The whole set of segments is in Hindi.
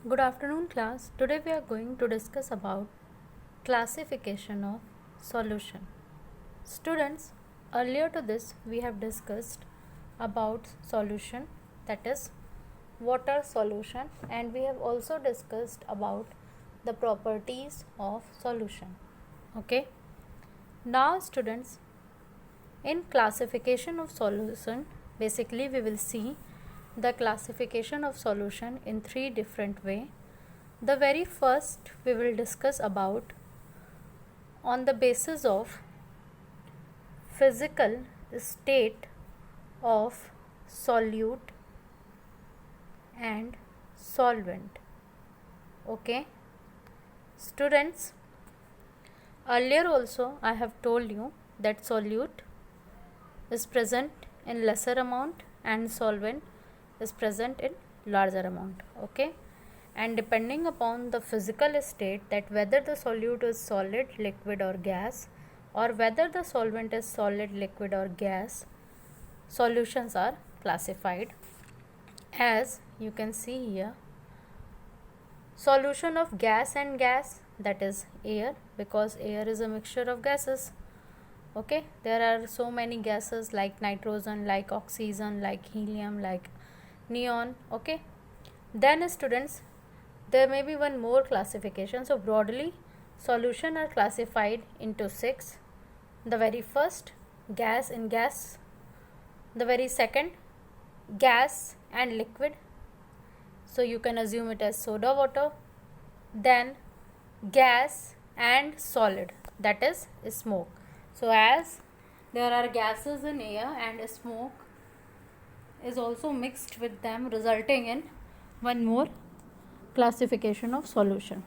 Good afternoon, class. Today we are going to discuss about classification of solution. Students, earlier to this we have discussed about solution, that is water solution, and we have also discussed about the properties of solution. Okay. Now students, in classification of solution, basically we will see the classification of solution in three different way. The very first we will discuss about on the basis of physical state of solute and solvent. Okay, students, earlier also I have told you that solute is present in lesser amount and solvent is present in larger amount. Okay, and depending upon the physical state, that whether the solute is solid, liquid or gas, or whether the solvent is solid, liquid or gas, solutions are classified. As you can see here, solution of gas and gas, that is air, because air is a mixture of gases. Okay, there are so many gases like nitrogen, like oxygen, like helium, like neon. Okay, then students, there may be one more classification. So broadly, solution are classified into 6. The very first, gas and gas. The very second, gas and liquid, so you can assume it as soda water. Then gas and solid, that is smoke. So as there are gases in air and smoke is also mixed with them, resulting in one more classification of solution.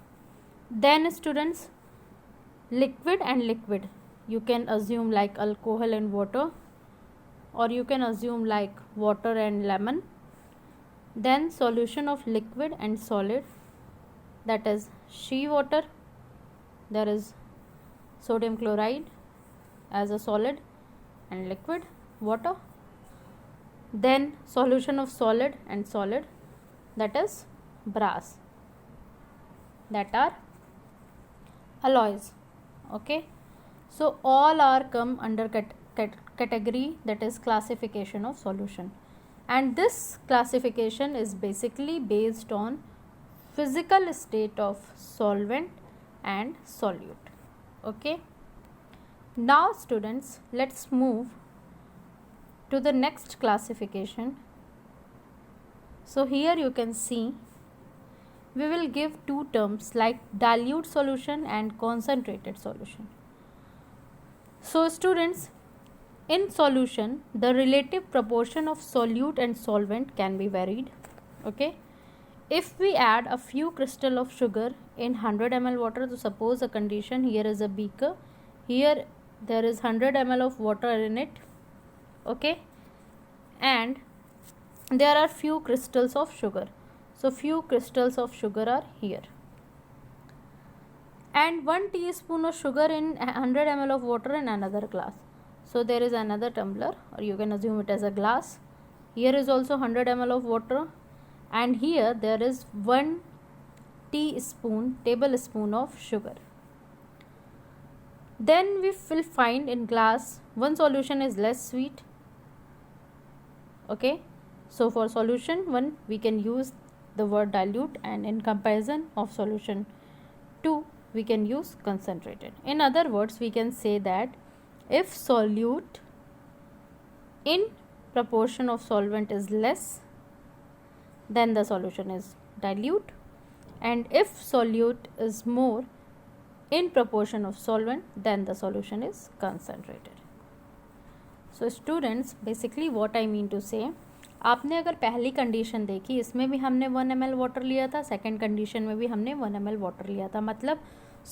Then students, liquid and liquid, you can assume like alcohol and water, or you can assume like water and lemon. Then solution of liquid and solid, that is sea water, there is sodium chloride as a solid and liquid water. Then solution of solid and solid, that is brass, that are alloys. Okay, so all are come under category, that is classification of solution, and this classification is basically based on physical state of solvent and solute. Okay, now students, let's move to the next classification. So here you can see we will give two terms like dilute solution and concentrated solution. So students, in solution, the relative proportion of solute and solvent can be varied. Okay, if we add a few crystal of sugar in 100 ml water, to suppose a condition, here is a beaker, here there is 100 ml of water in it. Okay, and there are few crystals of sugar, so few crystals of sugar are here, and 1 teaspoon of sugar in 100 ml of water in another glass. So there is another tumbler, or you can assume it as a glass. Here is also 100 ml of water, and here there is 1 tablespoon of sugar. Then we will find in glass one solution is less sweet. Okay, so for solution 1 we can use the word dilute, and in comparison of solution 2 we can use concentrated. In other words, we can say that if solute in proportion of solvent is less, then the solution is dilute, and if solute is more in proportion of solvent, then the solution is concentrated. So students, basically what I mean to say, आपने अगर पहली कंडीशन देखी, इसमें भी हमने 1 ml वाटर लिया था, सेकेंड कंडीशन में भी हमने 1 ml वाटर लिया था, मतलब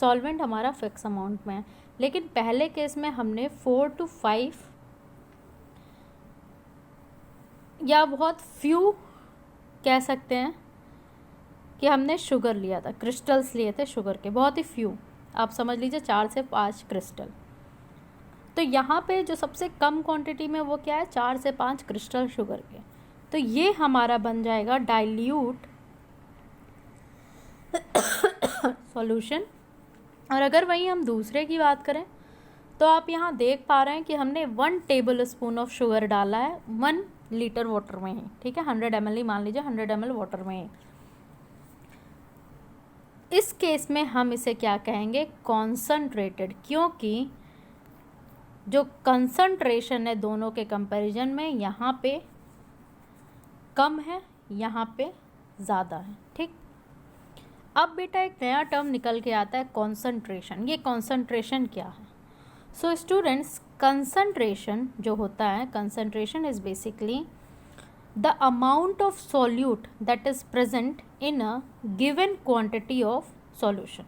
सॉल्वेंट हमारा फिक्स अमाउंट में है. लेकिन पहले केस में हमने 4 to 5 या बहुत फ्यू कह सकते हैं कि हमने शुगर लिया था, क्रिस्टल्स लिए थे शुगर के, बहुत ही फ्यू, आप समझ लीजिए 4 से 5 क्रिस्टल. तो यहाँ पे जो सबसे कम क्वांटिटी में वो क्या है, 4 से 5 क्रिस्टल शुगर के. तो ये हमारा बन जाएगा डाइल्यूट सॉल्यूशन। और अगर वहीं हम दूसरे की बात करें तो आप यहाँ देख पा रहे हैं कि हमने 1 टेबल स्पून ऑफ शुगर डाला है 1 लीटर वाटर में ही, ठीक है, 100 ml ही मान लीजिए, 100 ml वाटर में ही। इस केस में हम इसे क्या कहेंगे, कॉन्सनट्रेटेड, क्योंकि जो कंसंट्रेशन है दोनों के कंपैरिजन में यहाँ पे कम है, यहाँ पे ज़्यादा है, ठीक। अब बेटा एक नया टर्म निकल के आता है, कॉन्संट्रेशन। ये कॉन्संट्रेशन क्या है? सो स्टूडेंट्स, कंसंट्रेशन जो होता है, concentration is basically the amount of solute that is present in a given quantity of solution.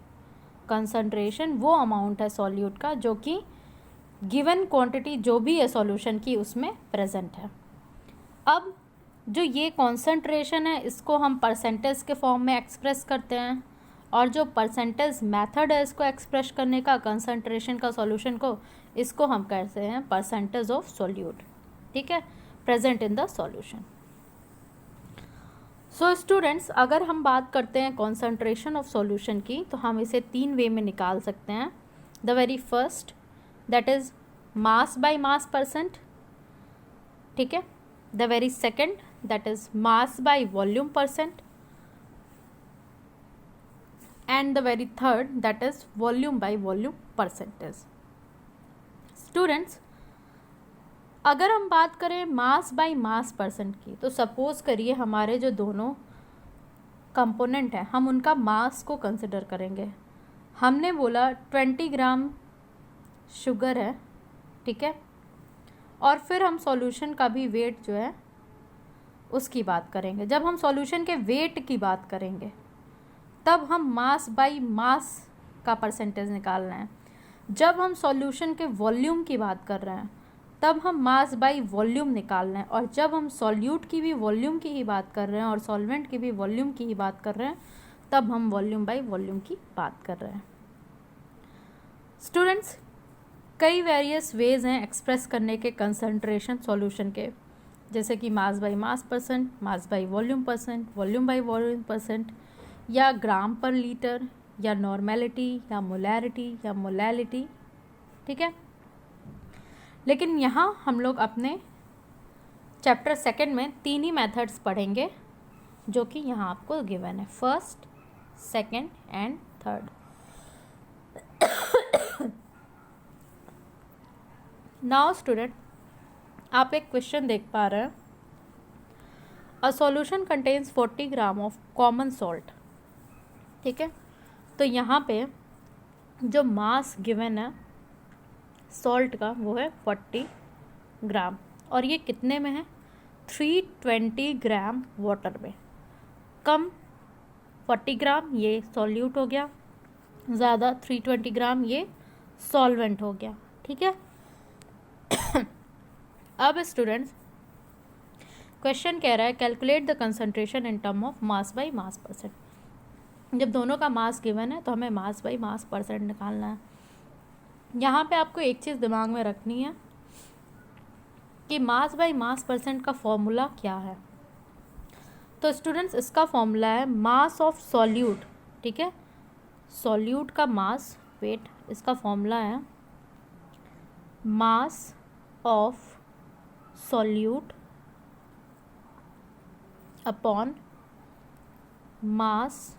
Concentration वो अमाउंट है सॉल्यूट का जो कि गिवन क्वांटिटी जो भी है सॉल्यूशन की उसमें प्रेजेंट है। अब जो ये कॉन्सेंट्रेशन है इसको हम परसेंटेज के फॉर्म में एक्सप्रेस करते हैं, और जो परसेंटेज मेथड है इसको एक्सप्रेस करने का कंसंट्रेशन का सॉल्यूशन को, इसको हम कहते हैं परसेंटेज ऑफ सॉल्यूट, ठीक है, present in the solution. So students, अगर हम बात करते हैं कॉन्सेंट्रेशन ऑफ सॉल्यूशन की तो हम इसे 3 वे में निकाल सकते हैं। The very first that is mass by mass percent, ठीक है। The very second that is mass by volume percent, and the very third that is volume by volume percentage. Students, अगर हम बात करें मास बाय मास परसेंट की, तो सपोज करिए हमारे जो दोनों कंपोनेंट हैं हम उनका मास को कंसिडर करेंगे। हमने बोला 20 ग्राम शुगर है, ठीक है, और फिर हम सॉल्यूशन का भी वेट जो है उसकी बात करेंगे। जब हम सॉल्यूशन के वेट की बात करेंगे तब हम मास बाय मास का परसेंटेज निकालना है। जब हम सॉल्यूशन के वॉल्यूम की बात कर रहे हैं तब हम मास बाय वॉल्यूम निकालना है, और जब हम सॉल्यूट की भी वॉल्यूम की ही बात कर रहे हैं और सॉल्वेंट की भी वॉल्यूम की ही बात कर रहे हैं तब हम वॉल्यूम बाय वॉल्यूम की बात कर रहे हैं। स्टूडेंट्स, कई वेरियस वेज हैं एक्सप्रेस करने के कंसंट्रेशन सॉल्यूशन के, जैसे कि mass by mass percent, mass by volume percent, volume by volume percent, या ग्राम पर लीटर, या नॉर्मेलिटी, या मोलैरिटी, या मोलैलिटी, ठीक है। लेकिन यहाँ हम लोग अपने चैप्टर 2 में 3 ही मेथड्स पढ़ेंगे जो कि यहाँ आपको गिवन है, first, second and third. Now student, आप एक क्वेश्चन देख पा रहे हैं, a solution contains 40 gram of common salt, ठीक है। तो यहाँ पे जो मास गिवन है सॉल्ट का वो है 40 ग्राम, और ये कितने में है, 320 ग्राम वाटर में। कम 40 ग्राम ये सॉल्यूट हो गया, ज़्यादा 320 ग्राम ये सॉल्वेंट हो गया, ठीक है। अब स्टूडेंट्स, क्वेश्चन कह रहा है calculate the concentration in term of mass by mass percent. जब दोनों का मास गिवन है तो हमें मास बाय मास परसेंट निकालना है। यहाँ पे आपको एक चीज़ दिमाग में रखनी है कि मास बाय मास परसेंट का फॉर्मूला क्या है। तो स्टूडेंट्स, इसका फॉर्मूला है मास ऑफ सॉल्यूट, ठीक है, सॉल्यूट का मास, वेट, इसका फॉर्मूला है mass of solute upon mass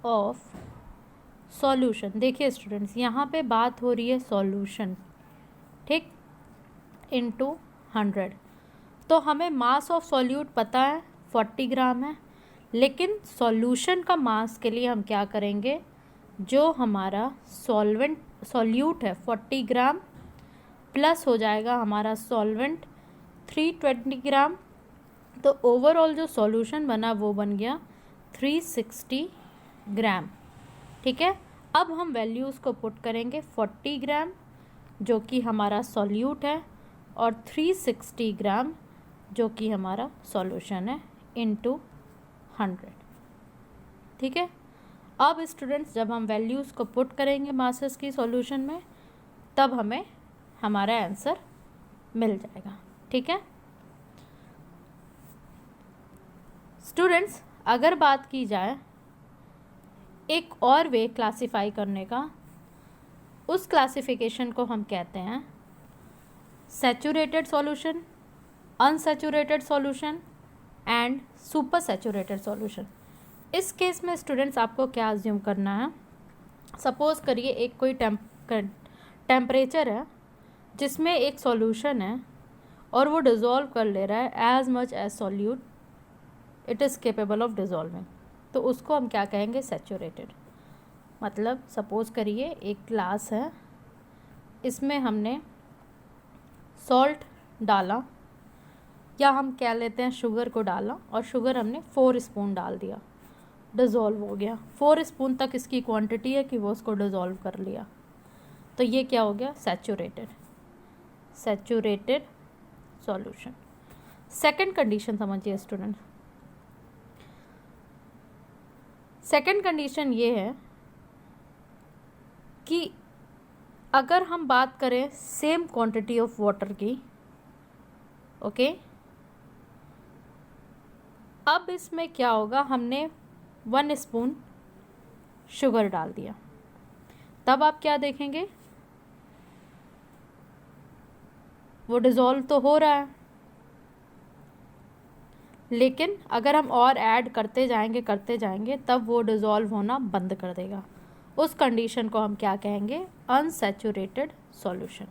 of solution. देखिए स्टूडेंट्स, यहाँ पे बात हो रही है सॉल्यूशन, ठीक, इनटू 100। तो हमें मास ऑफ सॉल्यूट पता है 40 ग्राम है, लेकिन सॉल्यूशन का मास के लिए हम क्या करेंगे, जो हमारा सॉल्यूट है 40 ग्राम प्लस हो जाएगा हमारा सॉल्वेंट 320 ग्राम, तो ओवरऑल जो सॉल्यूशन बना वो बन गया 360 ग्राम, ठीक है। अब हम वैल्यूज़ को पुट करेंगे, 40 ग्राम जो कि हमारा सॉल्यूट है और 360 ग्राम जो कि हमारा सॉल्यूशन है, इनटू 100, ठीक है। अब स्टूडेंट्स, जब हम वैल्यूज़ को पुट करेंगे मासेस की सॉल्यूशन में तब हमें हमारा आंसर मिल जाएगा, ठीक है। स्टूडेंट्स, अगर बात की जाए एक और वे क्लासिफाई करने का, उस क्लासिफिकेशन को हम कहते हैं saturated solution, unsaturated solution and super saturated solution. इस केस में स्टूडेंट्स आपको क्या अज्यूम करना है, सपोज करिए एक कोई टेम्परेचर है जिसमें एक सॉल्यूशन है और वो डिज़ोल्व कर ले रहा है as much as solute it is capable of dissolving, तो उसको हम क्या कहेंगे, सैचुरेटेड। मतलब सपोज करिए एक ग्लास है, इसमें हमने सॉल्ट डाला या हम क्या लेते हैं शुगर को डाला, और शुगर हमने 4 स्पून डाल दिया, डिज़ोल्व हो गया। 4 स्पून तक इसकी क्वांटिटी है कि वो उसको डिज़ोल्व कर लिया, तो ये क्या हो गया, सैचुरेटेड सॉल्यूशन। सेकंड कंडीशन समझिए स्टूडेंट, सेकंड कंडीशन ये है कि अगर हम बात करें सेम क्वांटिटी ऑफ वाटर की, ओके, अब इसमें क्या होगा, हमने 1 स्पून शुगर डाल दिया, तब आप क्या देखेंगे, वो डिज़ोल्व तो हो रहा है, लेकिन अगर हम और ऐड करते जाएंगे तब वो डिज़ोल्व होना बंद कर देगा। उस कंडीशन को हम क्या कहेंगे, अनसैचुरेटेड सॉल्यूशन।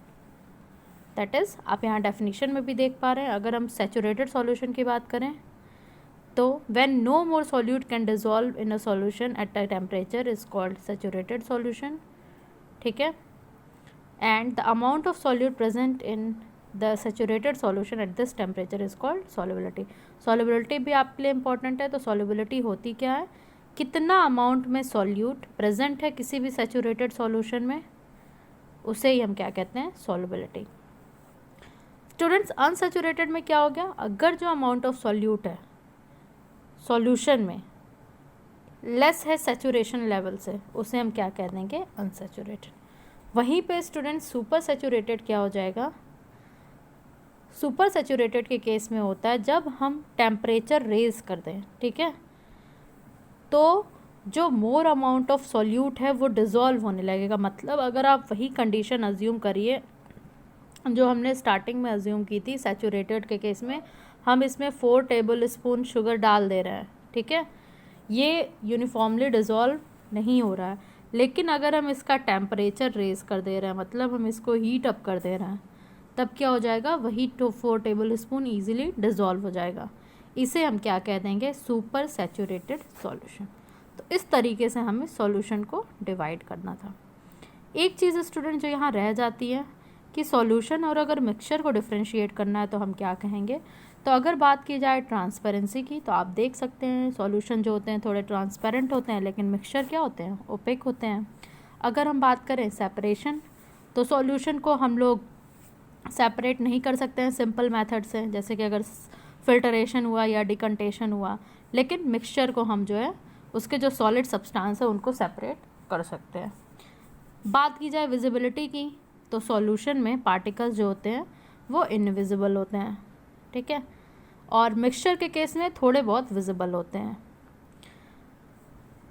दैट इज़, आप यहाँ डेफिनेशन में भी देख पा रहे हैं, अगर हम सैचुरेटेड सॉल्यूशन की बात करें तो when no more solute can dissolve in a solution at a temperature is called saturated solution, ठीक है। And the amount of solute present in the saturated solution at this temperature is called solubility. Solubility भी आपके लिए इंपॉर्टेंट है, तो सॉल्युबिलिटी होती क्या है, कितना अमाउंट में सॉल्यूट प्रेजेंट है किसी भी सैचुरेटेड सॉल्यूशन में, उसे ही हम क्या कहते हैं, सॉल्युबिलिटी। स्टूडेंट्स, अनसैचुरेटेड में क्या हो गया, अगर जो अमाउंट ऑफ सॉल्यूट है सॉल्यूशन में लेस है सैचुरेशन लेवल से, उसे हम क्या कह देंगे, अनसैचुरेटेड। वहीं पे स्टूडेंट्स सुपर सैचुरेटेड क्या हो जाएगा, सुपर सैचुरेटेड के केस में होता है जब हम टेम्परेचर रेज कर दें, ठीक है, तो जो मोर अमाउंट ऑफ सॉल्यूट है वो डिज़ोल्व होने लगेगा। मतलब अगर आप वही कंडीशन अज्यूम करिए जो हमने स्टार्टिंग में अज्यूम की थी सैचुरेटेड के केस में, हम इसमें 4 टेबल स्पून शुगर डाल दे रहे हैं, ठीक है, ये यूनिफॉर्मली डिज़ोल्व नहीं हो रहा है, लेकिन अगर हम इसका टेम्परेचर रेज कर दे रहे हैं, मतलब हम इसको हीट अप कर दे रहे हैं, तब क्या हो जाएगा, वही 4 टेबल स्पून ईजिली डिज़ोल्व हो जाएगा। इसे हम क्या कह देंगे, सुपर सैचुरेटेड सॉल्यूशन। तो इस तरीके से हमें सॉल्यूशन को डिवाइड करना था। एक चीज़ स्टूडेंट जो यहाँ रह जाती है कि सॉल्यूशन और अगर मिक्सचर को डिफ्रेंशिएट करना है तो हम क्या कहेंगे। तो अगर बात की जाए ट्रांसपेरेंसी की, तो आप देख सकते हैं सॉल्यूशन जो होते हैं थोड़े ट्रांसपेरेंट होते हैं, लेकिन मिक्सचर क्या होते हैं, ओपेक होते हैं। अगर हम बात करें सेपरेशन, तो सॉल्यूशन को हम लोग सेपरेट नहीं कर सकते हैं सिंपल मेथड से, जैसे कि अगर फिल्टरेशन हुआ या डिकंटेशन हुआ, लेकिन मिक्सचर को हम जो है उसके जो सॉलिड सब्सटेंस है उनको सेपरेट कर सकते हैं। बात की जाए विजिबिलिटी की, तो सॉल्यूशन में पार्टिकल्स जो होते हैं वो इनविजिबल होते हैं, ठीक है, और मिक्सचर के केस में थोड़े बहुत विजिबल होते हैं।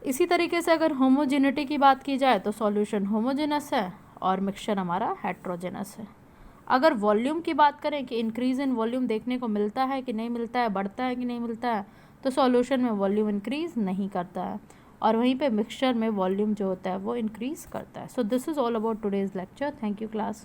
इसी तरीके से अगर होमोजेनिटी की बात की जाए तो सॉल्यूशन होमोजेनस है और मिक्सचर हमारा हेट्रोजेनस है। अगर वॉल्यूम की बात करें कि इंक्रीज इन वॉल्यूम देखने को मिलता है कि नहीं मिलता है, बढ़ता है कि नहीं मिलता है, तो सॉल्यूशन में वॉल्यूम इंक्रीज नहीं करता है, और वहीं पे मिक्सचर में वॉल्यूम जो होता है वो इंक्रीज करता है। So this is all about today's lecture. Thank you class.